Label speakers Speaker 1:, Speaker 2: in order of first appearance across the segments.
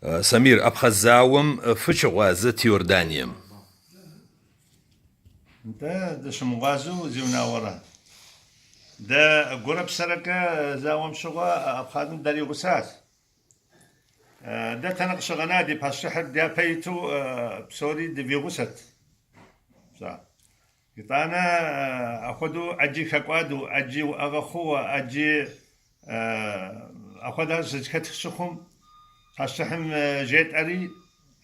Speaker 1: سمير أبخزاوم فشغازة يوردانيم.
Speaker 2: انت دش مغازو زيونا ورا دا قرب سرقة زاوم شغا أبخادم داري غساس دا تنقش غنادي بهالشحر دا بيتو بسوري دي في غست صح يطانا أخذو أجي كقادو أجي وأغخو أجي أخذها سجكت شخم هالشحم جيت أري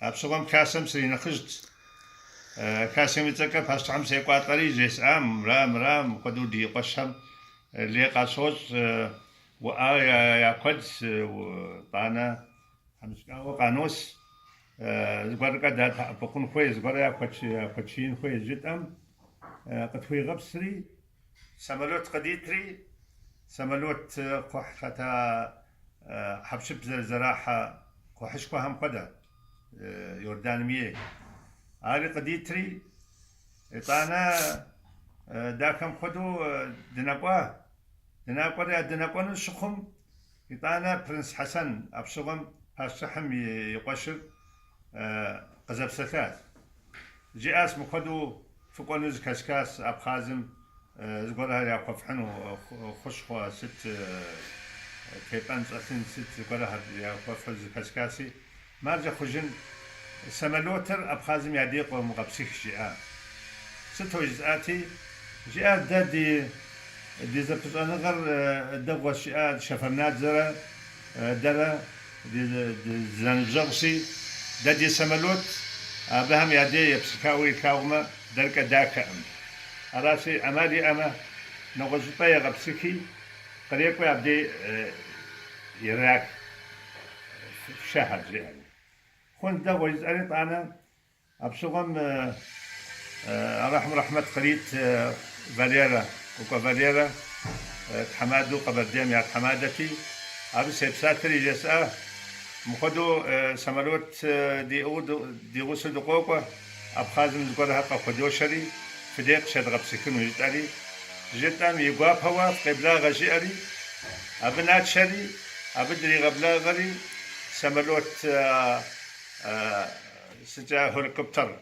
Speaker 2: أبصغم كاسم سرينا خجت كاسم يتذكر هالشحم سيقات أري جيس رام قدو دي قشم اللي قاصوص وآيا قدس وطانا همسكا وقانوس زبرقة دا بكون خوي زبرقة كوتشين خوي جدام قد خوي غبسري سملوت قديتري سملوت قح ختا حبشب زراحة قحشكو هم قدا يوردان ميه آلي قديتري طانا داكم خدو دناقوا دناقوا نشخم يطانا برنس حسن أبشغم هالشحم يقشر قزب ستات جئاس مخدو فقونز كاسكاس أبخازم زقرها يا قفحن وخشخوا ست كيبانز أثن ست زقرها يا قفحز كاسكاسي مارجا خجن سملوتر أبخازم يديق ومغبسيخ جئا ستو جزآتي جئا دادي دي زبط أنغر دغوا شئا شفرنات زرا درا دي زنجرسي دادي سملوت بهم يدي يبسكاوي كاوما درك داك أراسي أمالي أما نغزطا يغبسكي قريبا يبدي يراك شهر يعني خون دغوا يزألي طانا أبسغم رحمة قريت فاليرا وكا فاليرا حمادو قبرديم يا حمادتي أبي سيبساتري جسأ مخدو سملوت دي غسل دقوقة أبخازم زقرها قفدو شري فديق شد غبسكن ويجتالي جتام يقاب هوا قبلا غشيري أبنات شري أبدري غبلا غري سملوت سجا هليكوبتر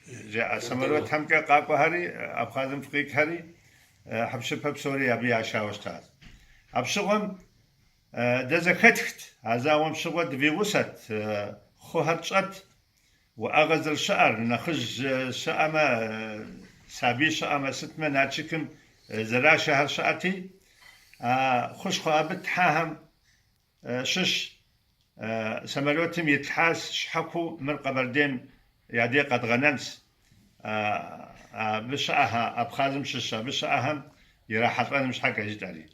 Speaker 2: جاء سملوت همكا قاقو هري أبخازم فقيك هري حبشبها بسوريا أبي عشاوشتاز أبشغم دزكتخت هذا ومشغل دفي وسط خوهرشت وأغزل شعر نخج شأما سابي شأما ستما ناتشكم زرا شهر شأتي خش خوابت حاهم شش سملوتم يتحاس شحكو من قبردين يعدي قد غننس بشأها أبخازم ششة بشأهم يراحت أنا مش حكا جدالي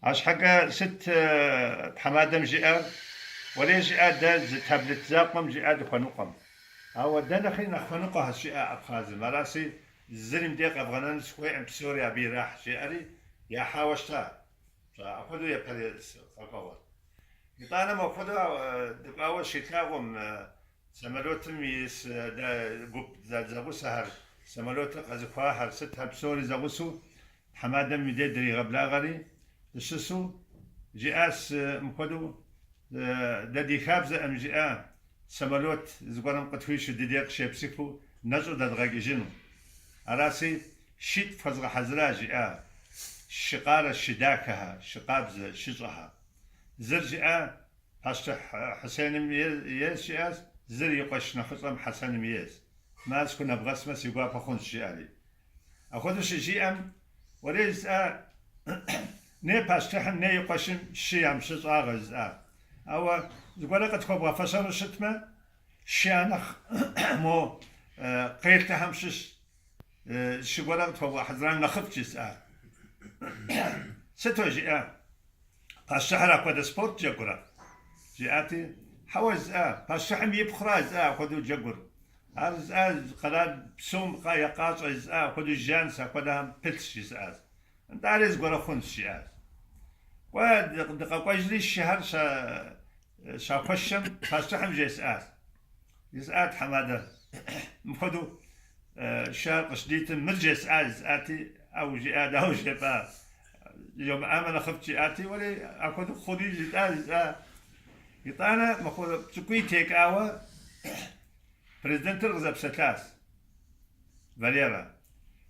Speaker 2: عش حكا ست حمادة مجيئة ولا جيئة دا تابلت زاقم جيئة دا خنوقم هو دا نخينا خنوقها الشيئة أبخازم مراسي الزلم ديق أفغانان سكوي عم بسوريا بيراح جيئري يا حاوشتا فأخذوا يبقى القوة يطانا مأخذوا دقاوة شكاوم سملوتم يس دا قب زابو سهر سملوت قزقواهر ستها بسوري زابوسو حمادة مدي دري غبلا غري الشسو جئاس مخدو ددي خابزة أم جئا سملوت زقرم قطويش دديق شيبسيكو نزو ددغاقي جنو أراسي شيت فزغ حزرا جئا شقارة شداكها شقابزة شجعها زر جئا هاشتح حسين ميز جئاس زر يقش نخصم حسن ميز ما سكن بغسمس يقوا بخون جئالي أخذوش جئام وليس نه پشتهم نه یقاشم شیام شد آغاز او زباله قد خوب غفصان شتمه شیانخ مو قیلت همشش شباله قد خوب حضران نخف جس ستو جاء پشتهر اقواد سپورت جگورا جاءتی حواز پشتهم يبخراز خدو جگور از قرار بسوم قايا قاص خدو جانس خدهم بلش جس انت عارف قرا خنس شيء ودقة قجلي الشهر شاقشم فاستحم جسات حمادة مخدو شهر قشديت مرجس آتي أو جئاد أو جبا يوم آمن خفت آتي ولي أخذ خدي جئاد يطانا مخو تكوي تيك آوا بريزيدنت الغزب ستاس فاليرا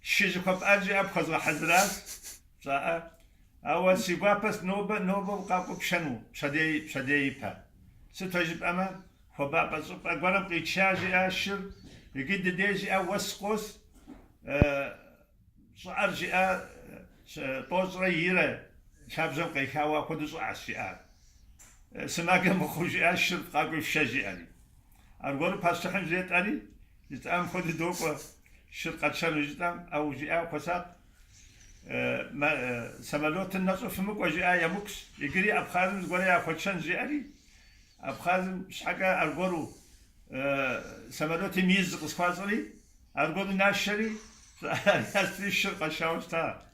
Speaker 2: شيج كوب أجي أبخز وحزراس صاء أول سيبابس نوبة وقاقو بشنو بشدي با ستوجب أما خبابس أقوارم قيتشاجي أشر يقد ديجي وسقوس صارجي طوز ريرة شابزم قيكاوا قدس عشيا سماك مخوجي أشر قاقو بشجي ألي أقول باستحن زيت ألي يتأم خد دوق شرقة شنو جتام أو جاء قصاق سمالوت النصر في مك وجاء يمكس يجري أبخازم زقولي أخدشان زيالي أبخازم مش حاجة أرجورو سمالوت ميز قصفازلي أرجورو ناشري أستري الشرقة شاوستا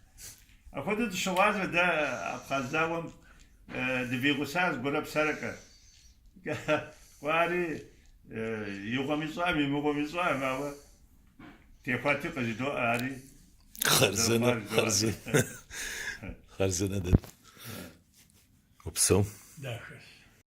Speaker 2: أخذت الشواز ده أبخازاوم دفيغوساز قرب سرقة قاري يغمي صامي مغمي صامي ما هو تيفاتي قجدو آري
Speaker 1: خرزنة خرزنة خرزنة ده وبسو
Speaker 3: داخل